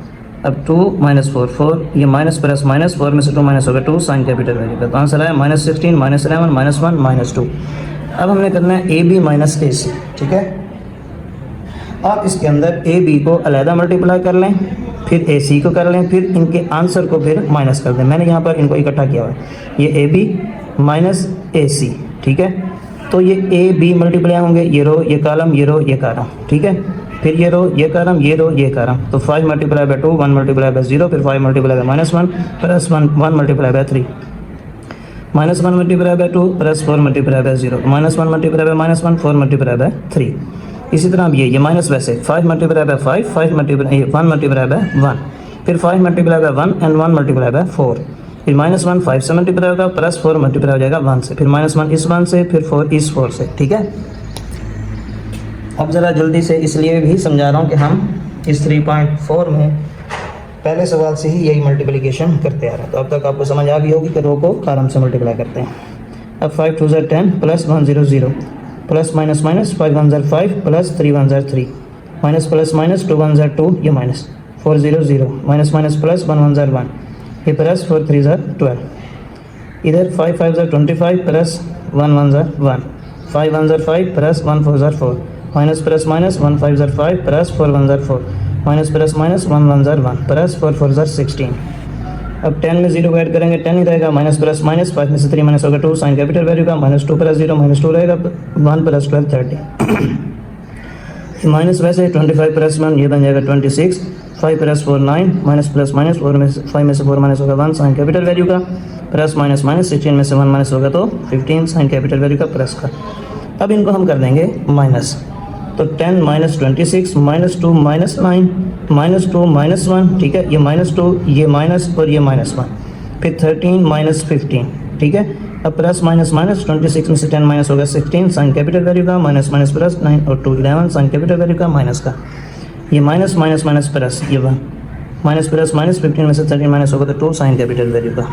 अब 2 माइनस 4 4, ये माइनस प्लस माइनस 4 में से 2 माइनस होगा 2 साइन कैपिटल वैल्यू का। तो आंसर आया माइनस 16 माइनस 11 माइनस 1 माइनस 2। अब हमने करना है ए बी माइनस ए सी, ठीक है। आप इसके अंदर ए बी को अलहदा मल्टीप्लाई कर लें, फिर ए सी को कर लें, फिर इनके आंसर को फिर माइनस कर दें। मैंने यहाँ पर इनको इकट्ठा किया हुआ है, ये ए बी माइनस ए सी, ठीक है। तो ये ए बी मल्टीप्लाई होंगे, ये रो ये कॉलम, ये रो ये कॉलम, ठीक है। फिर ये रो ये कॉलम, ये रो ये कॉलम। तो 5 मल्टीप्लाई बाय 2 1 मल्टीप्लाई बाय 0, फिर 5 multiply by minus 1 plus 1 multiply by 3 minus 1 multiply by 2 plus 4 multiply bye 0 minus 1 multiply bye minus 1 4 multiply by 3। इसी तरह अब ये माइनस वैसे 5 multiply by 5 5 multiply 1 multiply by 1, फिर 5 multiply by 1 and 1 multiply by 4, फिर माइनस 1 5 से मल्टीप्लाई होगा प्लस 4 मल्टीप्लाई हो जाएगा 1 से, फिर माइनस 1 इस 1 से, फिर 4 इस 4 से, ठीक है। अब ज़रा जल्दी से इसलिए भी समझा रहा हूँ कि हम इस 3.4 में पहले सवाल से ही यही मल्टीप्लिकेशन करते आ रहे हैं। तो अब तक आपको समझ आ गई होगी कि रो को कॉलम से मल्टीप्लाई करते हैं। अब 5 2 ज़र 10 प्लस 1 0 0 प्लस माइनस माइनस 5 1 ज़र 5 प्लस 3 1 ज़र 3 माइनस प्लस माइनस 2 1 ज़र 2, ये माइनस 4 0 0 माइनस माइनस प्लस 1 1 ज़र 1, ये प्लस 4 3 ज़र 12, इधर 5 5 ज़र 25 प्लस 1 1 ज़र 1 5 1 ज़र 5 प्लस 1 4 ज़र 4 माइनस प्लस माइनस 1 5 ज़र 5 प्लस 4 1 ज़र 4 माइनस प्लस माइनस 1 1 ज़र 1 प्लस 4 4 ज़र 16। अब 10 में 0 ऐड करेंगे 10 ही रहेगा, माइनस प्लस माइनस 5 में से 3 माइनस होगा 2 साइन कैपिटल वैल्यू का, माइनस 2 प्लस 0 माइनस 2 रहेगा 1 प्लस 12 30 माइनस वैसे 25 प्लस 1 ये बन जाएगा 26, 5 प्लस 4 9 माइनस प्लस माइनस 4 में से 5 में से 4 माइनस होगा 1 साइन कैपिटल वैल्यू का, प्लस माइनस माइनस 16 में से 1 माइनस होगा तो 15 साइन कैपिटल वैल्यू का प्लस का। अब इनको हम कर देंगे माइनस, तो 10 minus 26 minus 2 minus 9 minus 2 minus 1, ठीक है। ये माइनस 2 ये माइनस और ये माइनस 1, फिर 13 माइनस 15, ठीक है। अब प्लस माइनस माइनस 26 में से 10 माइनस होगा 16 साइन कैपिटल वैल्यू का, माइनस माइनस प्लस 9 और 2 11 साइन कैपिटल वैल्यू का माइनस का, ये माइनस माइनस माइनस प्लस ये 1 माइनस प्लस माइनस 15 में से 13 माइनस होगा तो 2 साइन कैपिटल वैल्यू का।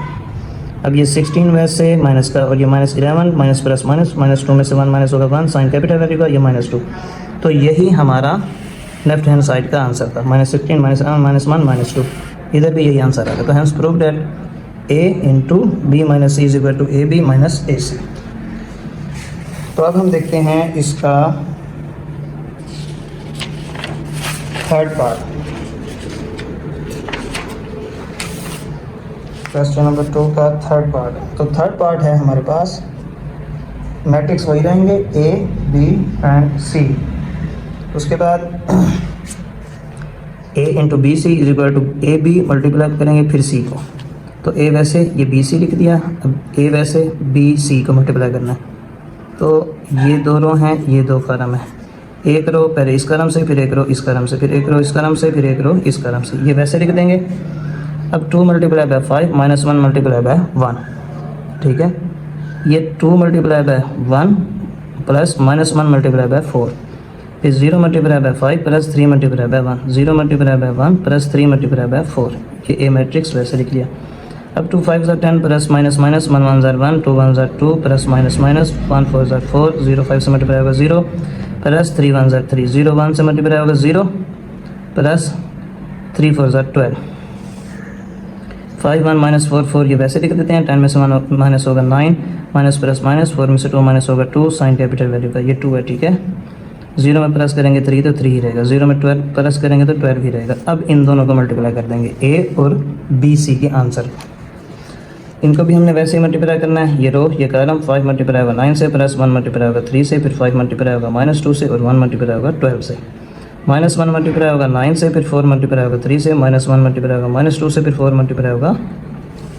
अब ये 16 वैसे माइनस का, और ये minus 11 minus plus minus minus 2 में से 1 माइनस होगा 1 साइन कैपिटल वैल्यू का, ये माइनस 2। तो यही हमारा लेफ्ट हैंड साइड का आंसर था, माइनस 16 माइनस 11 माइनस 1 माइनस 2, इधर भी यही आंसर आएगा। तो hence prove that A into B minus C is equal to A B minus A C. तो अब हम देखते हैं इसका थर्ड पार्ट, क्वेश्चन नंबर 2 का थर्ड पार्ट। तो थर्ड पार्ट है हमारे पास, मैट्रिक्स वही रहेंगे ए बी एंड सी। उसके बाद A into B C is equal to A B multiply करेंगे फिर सी को, तो ए वैसे ये बी सी लिख दिया, अब ए वैसे बी सी को मल्टीप्लाई करना है। तो ये दो रो हैं, ये दो कॉलम है, एक रो पहले इस कॉलम से, फिर एक रो इस कॉलम से, फिर एक रो इस कॉलम से, फिर एक रो इस कॉलम से, ये वैसे लिख देंगे। अब 2 multiply by 5 minus 1 multiply by 1, ठीक है। ये 2 multiply by 1 plus minus 1 multiply by 4, फिर 0 multiply by 5 plus 3 multiply by 1, 0 multiply by 1 plus 3 multiply by 4, ये ए मैट्रिक्स वैसे लिख लिया। अब 2 5 ज़र 10 प्लस माइनस माइनस 1 1 ज़र 1 2 1 ज़र 2 प्लस माइनस माइनस 1 4 ज़र 4, 0 5 से मल्टीप्लाई होगा 0 प्लस 3 1 ज़र 3, 0 1 से मल्टीप्लाई होगा 0 प्लस 3 4 ज़र 12, 5 1 माइनस 4 4, ये वैसे लिख देते हैं। 10 में से 1 माइनस होगा 9 माइनस प्लस माइनस 4 में से 2 माइनस होगा 2 साइन कैपिटल वैल्यू का, ये 2 है, ठीक है। 0 में प्लस करेंगे 3 तो 3 ही रहेगा, 0 में 12 प्लस करेंगे तो 12 ही रहेगा। अब इन दोनों को मल्टीप्लाई कर देंगे, ए और बी सी के आंसर। इनको भी हमने वैसे ही मल्टीप्लाई करना है, ये रो ये कॉलम। 5 मल्टीप्लाई होगा 9 से, प्लस 1 मल्टीप्लाई होगा 3 से, फिर 5 मल्टीप्लाई होगा माइनस 2 से, और 1 मल्टीप्लाई होगा 12 से। माइनस 1 मल्टीप्लाई होगा 9 से, फिर 4 मल्टीप्लाई होगा 3 से, माइनस 1 मल्टीप्लाई होगा माइनस 2 से, फिर 4 मल्टीप्लाई होगा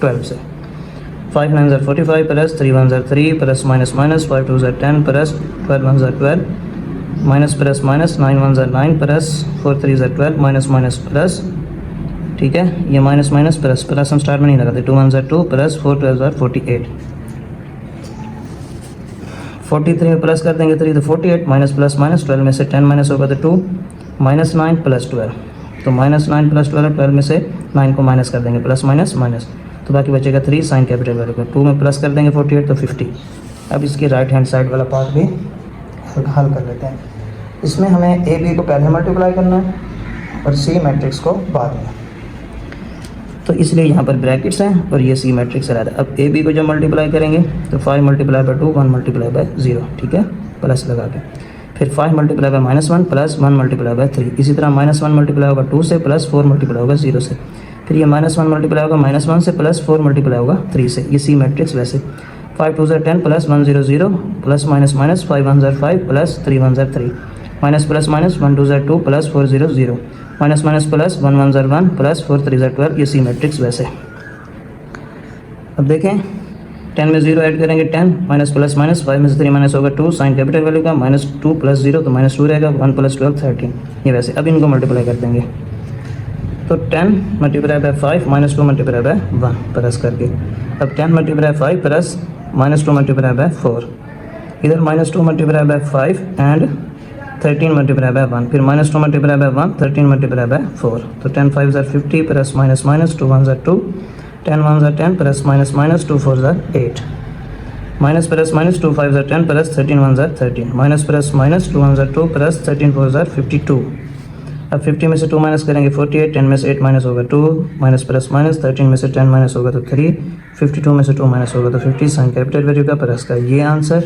12 से। 5 9 ज़र 45 प्लस 3 1 ज़र 3 प्लस माइनस माइनस 5 2 ज़र 10 प्लस 12 1 ज़र 12 माइनस प्लस माइनस 9 1 ज़र 9 प्लस 4 3 ज़र 12 माइनस माइनस प्लस, ठीक है, ये माइनस माइनस प्लस प्लस हम स्टार्ट में नहीं लगाते, 2 1 ज़र 2 प्लस 4 12 ज़र 48, 43 में प्लस कर देंगे 3 तो 48 माइनस प्लस माइनस 12 में से 10 माइनस होगा तो 2 माइनस 9 प्लस 12, तो माइनस 9 प्लस 12, 12 में से 9 को माइनस कर देंगे, प्लस माइनस माइनस, तो बाकी बचेगा 3 साइन कैपिटल वैल्यू का, 2 में प्लस कर देंगे 48 तो 50। अब इसके राइट हैंड साइड वाला पार्ट भी हल कर लेते हैं। इसमें हमें ए बी को पहले मल्टीप्लाई करना है और सी मैट्रिक्स को बाद में, तो इसलिए यहाँ पर ब्रैकेट्स हैं और ये सी मैट्रिक्स रहता है। अब ए बी को जब मल्टीप्लाई करेंगे तो 5 मल्टीप्लाई बाय 2 1 मल्टीप्लाई बाय 0, ठीक है, प्लस लगा के, फिर 5 multiply by -1 plus 1 multiply by 3, इसी तरह -1 मल्टीप्लाई होगा 2 से प्लस 4 मल्टीप्लाई होगा 0 से, फिर ये -1 मल्टीप्लाई होगा -1 से प्लस 4 मल्टीप्लाई होगा 3 से, ये सी मैट्रिक्स वैसे 5 2 ज़र 10 प्लस 1 0 0 प्लस माइनस माइनस 5 1 ज़र 5 प्लस 3 1 ज़र 3 माइनस प्लस माइनस 1 2 ज़र 2 प्लस 4 0 0 माइनस माइनस प्लस 1 1 ज़र 1 प्लस 4 3 ज़र 12, ये सी मैट्रिक्स वैसे। अब देखें 10 में 0 ऐड करेंगे 10 माइनस प्लस माइनस 5 में से 3 माइनस होगा 2 साइन कैपिटल वैल्यू का -2 प्लस 0 तो -2 रहेगा, 1 प्लस 12 13, ये वैसे। अब इनको मल्टीप्लाई कर देंगे तो 10 multiply by 5 -2 multiply by 1 plus करके, अब 10 मल्टीप्लाई 5 प्लस -2 मल्टीप्लाई बाय 4, इधर -2 multiply by 5 and 13 multiply by 1, फिर -2 मल्टीप्लाई बाय 1 13 मल्टीप्लाई बाय 4, तो 10 5 ज़र 50 प्लस माइनस माइनस 2 1 ज़र 2 10 1 ज़र 10 प्लस माइनस माइनस 2 4 ज़र 8 माइनस प्लस माइनस 2 5 ज़र 10 प्लस 13 1 ज़र 13 माइनस प्लस माइनस 2 1 ज़र 2 प्लस 13 4 ज़र 52। अब 50 में से 2 माइनस करेंगे 48, 10 में से 8 माइनस होगा 2, माइनस प्लस माइनस 13 में से 10 माइनस होगा तो 3, 52 में से 2 माइनस होगा तो 50, साइन कैपिटल वैल्यू का प्लस का ये आंसर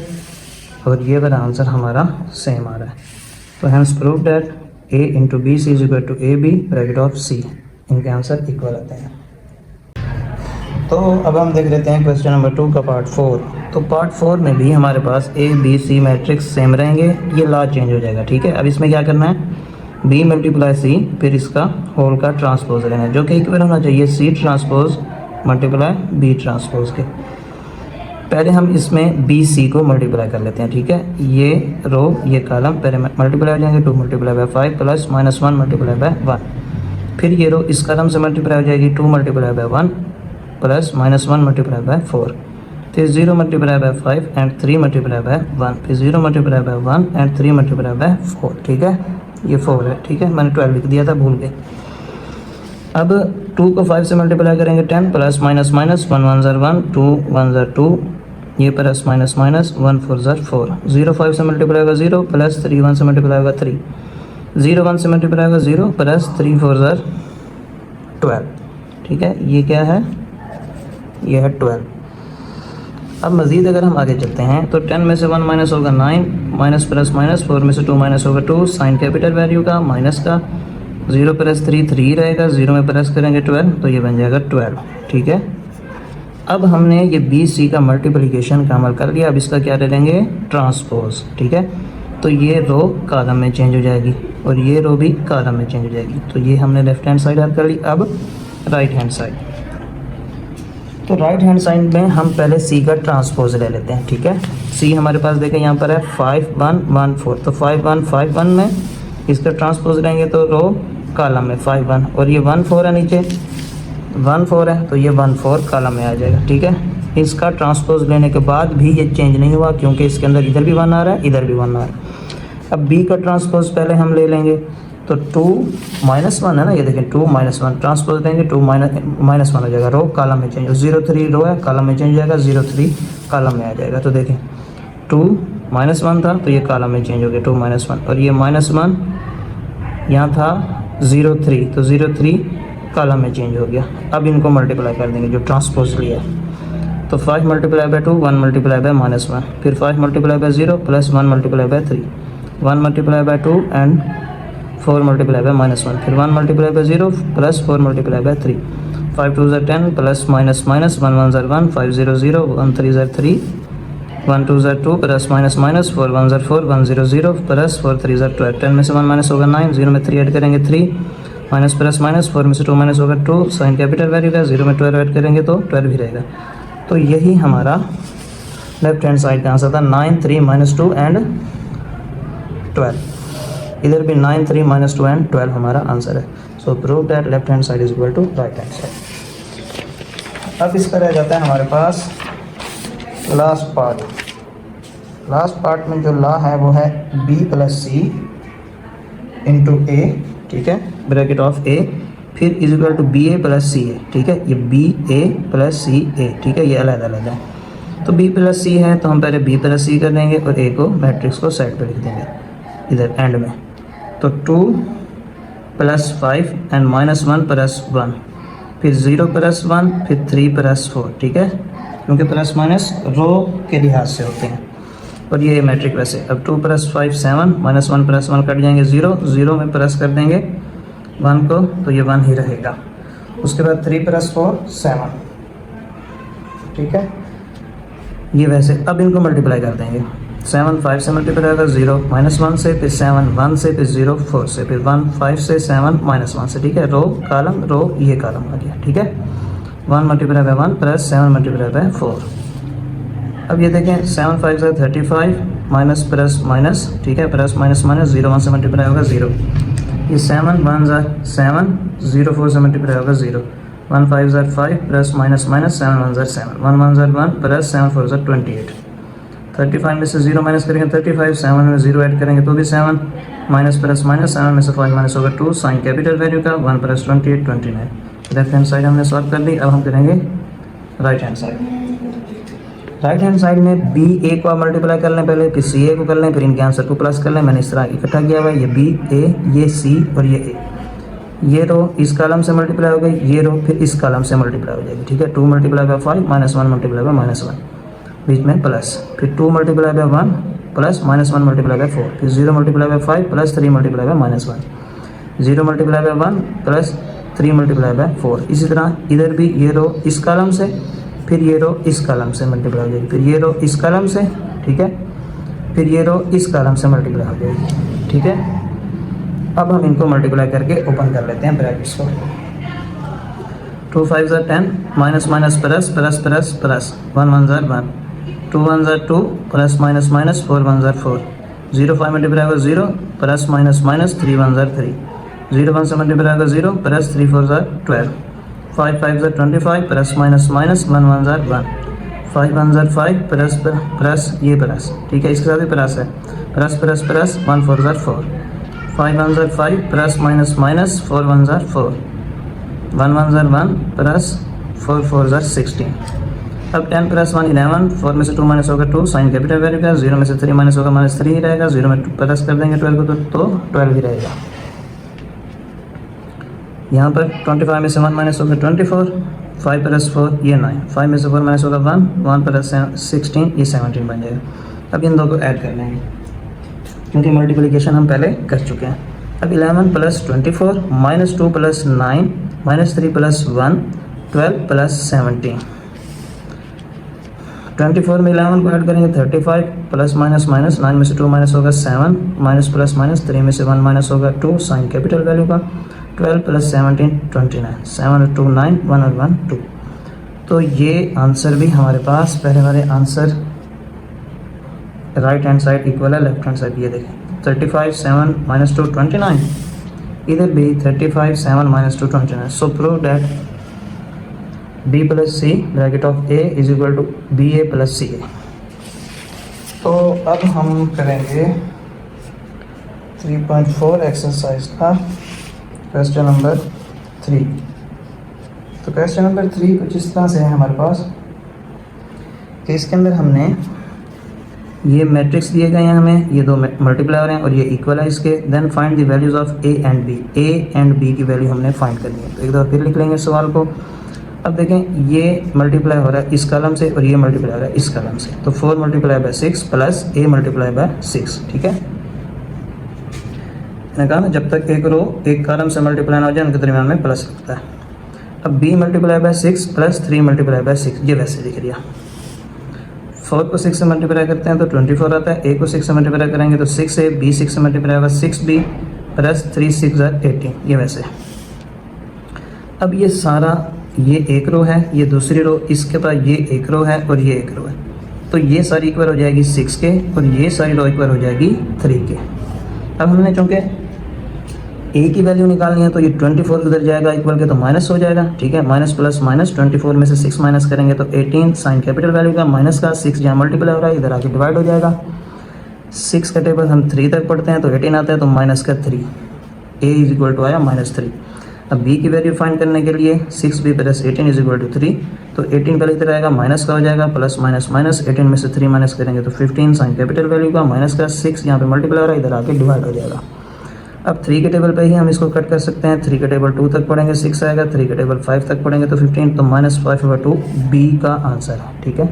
और ये वाला आंसर हमारा सेम आ रहा है। तो hence prove that a into B C is equal to A B bracket of C, इनके आंसर इक्वल आते हैं। तो अब हम देख लेते हैं क्वेश्चन नंबर 2 का पार्ट 4। तो पार्ट 4 में भी हमारे पास A B C matrix same रहेंगे, ये ला चेंज हो जाएगा, ठीक है। अब इसमें क्या करना है, बी मल्टीप्लाई सी फिर इसका होल का ट्रांसपोज लेना है, जो कि इक्वल होना चाहिए C transpose multiply B transpose के। पहले हम इसमें बी सी को मल्टीप्लाई कर लेते हैं, ठीक है, ये रो ये कॉलम पहले मल्टीप्लाई हो जाएंगे, 2 multiply by 5 plus -1 multiply by 1, फिर ये रो इस कॉलम से मल्टीप्लाई हो जाएगी 2 multiply by 1 plus -1 multiply by 4, फिर 0 multiply by 5 and 3 multiply by 1, फिर 0 multiply by 1 and 3 multiply by 4, ठीक है, ये 4 है, ठीक है, मैंने 12 लिख दिया था, भूल गए। अब 2 को 5 से मल्टीप्लाई करेंगे 10 प्लस माइनस माइनस 1 1 ज़र 1 2 1 ज़र 2, ये प्लस माइनस माइनस 1 4 ज़र 4, 0 5 से मल्टीप्लाई होगा 0 प्लस 3 1 से मल्टीप्लाई होगा 3, 0 1 से मल्टीप्लाई होगा 0 प्लस 3 4 ज़र 12, ठीक है, ये क्या है, ये है 12। अब मज़ीद अगर हम आगे चलते हैं तो 10 में से 1 माइनस होगा 9, माइनस प्लस माइनस 4 में से 2 माइनस होगा 2, साइन कैपिटल वैल्यू का माइनस का, 0 प्लस 3 3 रहेगा, 0 में प्लस करेंगे 12 तो ये बन जाएगा 12, ठीक है। अब हमने ये बी सी का मल्टीप्लिकेशन का अमल कर लिया, अब इसका क्या ले लेंगे, ट्रांसपोज, ठीक है। तो ये रो कॉलम में चेंज हो जाएगी और ये रो भी कॉलम में चेंज हो जाएगी, तो ये हमने लेफ्ट हैंड साइड हल कर ली। अब राइट हैंड साइड, तो राइट हैंड साइड में हम पहले सी का ट्रांसपोज ले लेते हैं, ठीक है। सी हमारे पास देखें यहाँ पर है 5 1 1 4, तो 5 1 5 1 में इसका ट्रांसपोज लेंगे तो रो कॉलम में 5 1 और ये 1 4 है, नीचे 1 4 है तो ये 1 4 कॉलम में आ जाएगा, ठीक है। इसका ट्रांसपोज लेने के बाद भी ये चेंज नहीं हुआ क्योंकि इसके अंदर इधर भी 1 आ रहा है, इधर भी 1 आ रहा है। अब बी का ट्रांसपोज पहले हम ले लेंगे तो 2 -1 है ना, ये देखें 2 -1 ट्रांसपोज देंगे 2 -1 हो जाएगा, रो कॉलम में चेंज, 0 3 रो है कॉलम में चेंज हो जाएगा, 0 3 कॉलम में आ जाएगा। तो देखें 2 -1 था तो ये कॉलम में चेंज हो गया 2 -1, और ये -1 यहाँ था 0 3 तो 0 3 कॉलम में चेंज हो गया। अब इनको मल्टीप्लाई कर देंगे जो ट्रांसपोज लिया, तो 5 मल्टीप्लाई बाय 2 1 मल्टीप्लाई बाय -1, फिर 5 multiply by 0 plus 1 multiply by 3, 1 multiply by 2 and 4 multiply by -1, फिर 1 multiply bye 0 plus 4 multiply by 3, 5 2 ज़र 10 प्लस माइनस माइनस 1 1 ज़र 1 5 0 0 1 3 ज़र 3 1 2 ज़र 2 प्लस माइनस माइनस 4 1 ज़र 4 1 0 0 प्लस 4 3 ज़र 12, 10 में से 1 माइनस होगा 9, 0 में 3 ऐड करेंगे 3, माइनस प्लस माइनस 4 में से 2 माइनस होगा 2, साइन कैपिटल वैल्यू का, 0 में 12 ऐड करेंगे तो 12 ही रहेगा। तो यही हमारा लेफ्ट हैंड साइड का आंसर था 9 3 -2 एंड 12। इधर भी 9 3 -2 एंड 12 हमारा आंसर है। So prove that left hand side is equal to right hand side. अब इसका रह जाता है हमारे पास लास्ट पार्ट। लास्ट पार्ट में जो ला है वो है b + c इंटू a, ठीक है, ब्रैकेट ऑफ a, फिर is equal to ba + ca, ठीक है। ये ba + ca, ठीक है, ये अलग अलग है। तो b + c है तो हम पहले b + c कर देंगे और a को मैट्रिक्स को साइड पर लिख देंगे इधर एंड में। तो 2 + 5 एंड -1 + 1, फिर 0 + 1, फिर 3 + 4, ठीक है, क्योंकि प्लस माइनस रो के लिहाज से होते हैं। और ये मैट्रिक वैसे। अब 2 + 5 7, -1 + 1 कट जाएंगे 0, 0 में प्लस कर देंगे 1 को, तो ये 1 ही रहेगा। उसके बाद 3 + 4 7, ठीक है, ये वैसे। अब इनको मल्टीप्लाई कर देंगे। 7 5 से मल्टीप्लाई होगा 0, -1 से, फिर 7 1 से, फिर 0 4 से, फिर 1 5 से, 7 -1 से, ठीक है। रो कॉलम रो, ये कॉलम आ गया, ठीक है। 1 × 1 + 7 × 4। अब ये देखें 7 5 से 35, माइनस प्लस माइनस, ठीक है, प्लस माइनस माइनस, 0 1 से मल्टीप्लाई होगा 0। ये 7 1 7, 0 4 से मल्टीप्लाई होगा 0। 1 5 5, प्लस माइनस माइनस, 7 1 7, 1 1 1, प्लस 7 4 28। 35 में से 0 माइनस करेंगे 35, 7 में 0 ऐड करेंगे तो भी 7, माइनस प्लस माइनस, 7 में से 5 माइनस होगा 2, साइन कैपिटल वैल्यू का 1 + 28 29। लेफ्ट हैंड साइड हमने सॉल्व कर दी। अब हम करेंगे right hand side. Right hand side में बी ए को आप मल्टीप्लाई कर लें पहले, फिर सी ए को कर लें, फिर इनके आंसर को प्लस कर लें। मैंने इस तरह इकट्ठा किया हुआ है, ये बी ए, ये सी और ये ए। ये रो इस कॉलम से मल्टीप्लाई हो गई, ये रो फिर इस कॉलम से मल्टीप्लाई हो जाएगी, ठीक है। 2 × 5, -1 × -1, बीच में प्लस, फिर 2 × 1 प्लस -1 × 4, फिर 0 × 5 प्लस 3 × -1, 0 × 1 प्लस 3 × 4। इसी तरह इधर भी ये रो इस कॉलम से, फिर ये रो इस कॉलम से मल्टीप्लाई हो जाएगी, फिर ये रो इस कॉलम से, ठीक है, फिर ये रो इस कॉलम से मल्टीप्लाई हो जाएगी, ठीक है। अब हम इनको मल्टीप्लाई करके ओपन कर लेते हैं ब्रैकेट्स को। 2 5 10, minus minus plus plus plus plus, 1 1 1, 2 1 2, plus minus minus, 4 1 4, 0 5 multiply होगा 0, प्लस माइनस माइनस, 3 1 3, 0 1 से मल्टीप्लाई होगा 0, plus 3 4 12, 5 5 25, plus minus minus, 1 1 1, 5 1 5, plus plus ये प्लस, ठीक है, इसके साथ भी प्लस है, plus plus plus, 1 4 4, 5 1 5, plus minus minus, 4 1 4, 1 1 1, plus 4 4 16। अब 10 + 1 11, 4 में से 2 माइनस होगा 2, साइन कैपिटल वैल्यू का, 0 में से 3 माइनस होगा -3 ही रहेगा, 0 में प्लस कर देंगे 12 को तो 12 ही रहेगा। यहाँ पर 25 में से 1 माइनस होगा 24, 5 + 4 ये 9, 5 में से 4 माइनस होगा 1, 1 + 16 ये 17 बन जाएगा। अब इन दो को ऐड कर लेंगे क्योंकि मल्टीप्लिकेशन हम पहले कर चुके हैं। अब 11 + 24, -2 + 9, -3 + 1, 12 + 17। 24 में 11 को ऐड करेंगे 35, प्लस माइनस माइनस, 9 में से 2 माइनस होगा 7, माइनस प्लस माइनस, 3 में से 1 माइनस होगा 2, साइन कैपिटल वैल्यू का, 12 + 17 29, 7 और 2 9, 1 और 1 2। तो ये आंसर भी हमारे पास पहले वाले answer right hand side equal है लेफ्ट हैंड साइड। ये देखें 35 7 -2 29, इधर भी 35 7 -2 29। So prove that b + c bracket of a is equal to ba + ca। तो अब हम करेंगे 3.4 एक्सरसाइज का क्वेश्चन नंबर 3। तो क्वेश्चन नंबर 3 कुछ इस तरह से है हमारे पास कि इसके अंदर हमने ये मैट्रिक्स दिए गए हैं हमें, ये दो मल्टीप्लाई हैं और ये इक्वल है इसके। Then find the values of a and b, a and b की वैल्यू हमने फाइंड करनी है। तो एक दफ़ा फिर लिख लेंगे सवाल को। अब देखें ये मल्टीप्लाई हो रहा है इस कॉलम से और ये मल्टीप्लाई हो रहा है इस कॉलम से, तो 4 × 6 प्लस a × 6, ठीक है। मैंने कहा ना जब तक एक रो एक कॉलम से मल्टीप्लाई ना हो जाए उनके दरमियान में प्लस लगता है। अब b × 6 प्लस 3 × 6, ये वैसे लिख दिया। 4 को 6 से मल्टीप्लाई करते हैं तो 24 आता है, a को 6 से मल्टीप्लाई करेंगे तो 6a, b 6 से मल्टीप्लाई होगा 6b, प्लस 3 6 18, ये वैसे। अब ये सारा ये एक रो है, ये दूसरी रो, इसके बाद ये एक रो है और ये एक रो है, तो ये सारी इक्वल हो जाएगी 6 के और ये सारी रो इक्वल हो जाएगी 3 के। अब हमने चूँकि ए की वैल्यू निकालनी है तो ये 24 किधर जाएगा इक्वल के, तो माइनस हो जाएगा, ठीक है। माइनस प्लस माइनस, 24 में से 6 माइनस करेंगे तो 18 साइन कैपिटल वैल्यू का माइनस का 6 यहाँ मल्टीप्लाई हो रहा है, इधर आके डिवाइड हो जाएगा। 6 का टेबल हम 3 तक पढ़ते हैं तो 18 आता है, तो माइनस का 3, ए इज इक्वल टू आया -3। अब बी की वैल्यू फाइंड करने के लिए 6b plus 18 is equal to 3, तो 18 पहले इधर आएगा, माइनस का हो जाएगा, प्लस माइनस माइनस, 18 में से 3 माइनस करेंगे तो 15 साइन कैपिटल वैल्यू का माइनस का 6 यहाँ पे मल्टीप्लाई हो रहा है, इधर आके डिवाइड हो जाएगा। अब 3 के टेबल पे ही हम इसको कट कर सकते हैं। 3 के टेबल 2 तक पढ़ेंगे 6 आएगा, 3 के टेबल 5 तक पढ़ेंगे तो 15, तो -5/2 बी का आंसर है, ठीक है।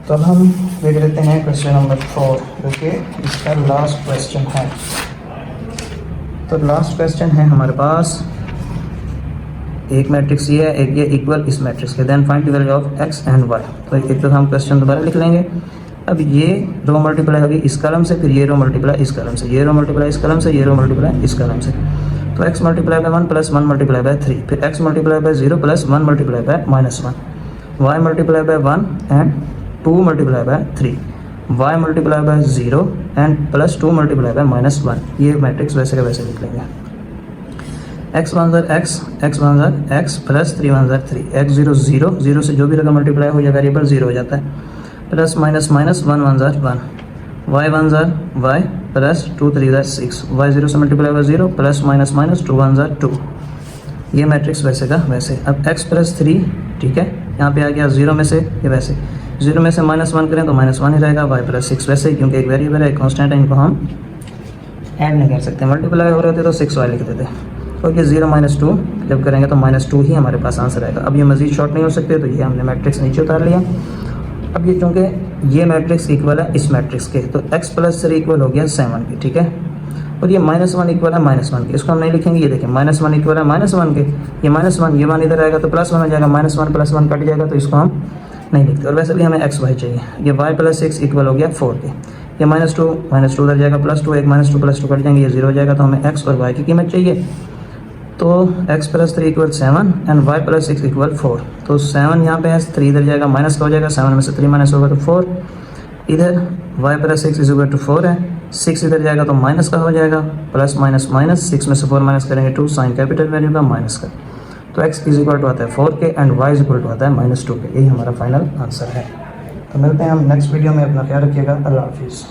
तो अब हम देख लेते हैं क्वेश्चन नंबर 4 जो कि इसका लास्ट क्वेश्चन है। तो लास्ट क्वेश्चन है हमारे पास, एक मैट्रिक्स ये है, एक ये इक्वल इस मैट्रिक्स के, then find the value of x and y. तो एक तो हम क्वेश्चन दोबारा लिख लेंगे। अब ये रो मल्टीप्लाई होगी इस कलम से, फिर ये रो मल्टीप्लाई इस कलम से, ये रो मल्टीप्लाई इस कलम से, ये रो मल्टीप्लाई इस कलम से। तो x multiply by 1 plus 1 multiply by 3, फिर x multiply by 0 plus 1 multiply by -1, y multiply by 1 and 2 multiply by 3, y multiply by 0 and plus 2 multiply by -1। ये मैट्रिक्स वैसे का वैसे लिख लेंगे। x 1 ज़र x, x 1 ज़र x प्लस 3 1 ज़र 3, x 0 0, 0 से जो भी रकम मल्टीप्लाई हो जाए वेरिएबल 0 हो जाता है, प्लस माइनस माइनस 1 1 ज़र 1, y 1 ज़र y प्लस 2 3 ज़र 6, y 0 से multiply by 0 plus minus minus 2 1 ज़र 2। ये मैट्रिक्स वैसे का वैसे। अब x प्लस 3, ठीक है, यहाँ पे आ गया 0 में से ये वैसे, 0 में से -1 करें तो -1 ही रहेगा, y प्लस 6 वैसे, क्योंकि एक वेरिएबल है, एक कॉन्स्टेंट है, इनको हम ऐड नहीं कर सकते, मल्टीप्लाई हो रहे थे तो 6y लिख देते। तो ये 0 -2 जब करेंगे तो -2 ही हमारे पास आंसर आएगा। अब ये मजीद शॉर्ट नहीं हो सकते, तो ये हमने मैट्रिक्स नीचे उतार लिया। अब ये चूँकि ये मैट्रिक्स इक्वल है इस मैट्रिक्स के, तो x प्लस 3 इक्वल हो गया 7 के, ठीक है। और ये -1 इक्वल है -1 के, इसको हम नहीं लिखेंगे, ये देखें -1 इक्वल है -1 के, ये -1 ये 1 इधर आएगा तो +1 हो जाएगा, -1 + 1 कट जाएगा, तो इसको हम नहीं लिखते। और वैसे भी हमें x y चाहिए। ये y प्लस 6 इक्वल हो गया 4 के, ये -2 उधर जाएगा, +2, एक -2 + 2 कट जाएंगे, ये 0 हो जाएगा, तो हमें x और y की कीमत चाहिए। तो x plus 3 equal 7 and y plus 6 equal 4। तो 7 यहाँ पे है, 3 इधर जाएगा, माइनस का हो जाएगा, 7 में से 3 माइनस होगा तो 4, इधर y plus 6 is equal to 4 है, 6 इधर जाएगा तो माइनस का हो जाएगा, प्लस माइनस माइनस, 6 में से 4 माइनस करेंगे 2 साइन कैपिटल वैल्यू का माइनस का। तो x इज इक्वल टू आता है 4 के and y is equal to आता है -2 के। यही हमारा फाइनल आंसर है। तो मिलते हैं हम नेक्स्ट वीडियो में, अपना ख्याल रखिएगा, अल्लाह हाफिज़।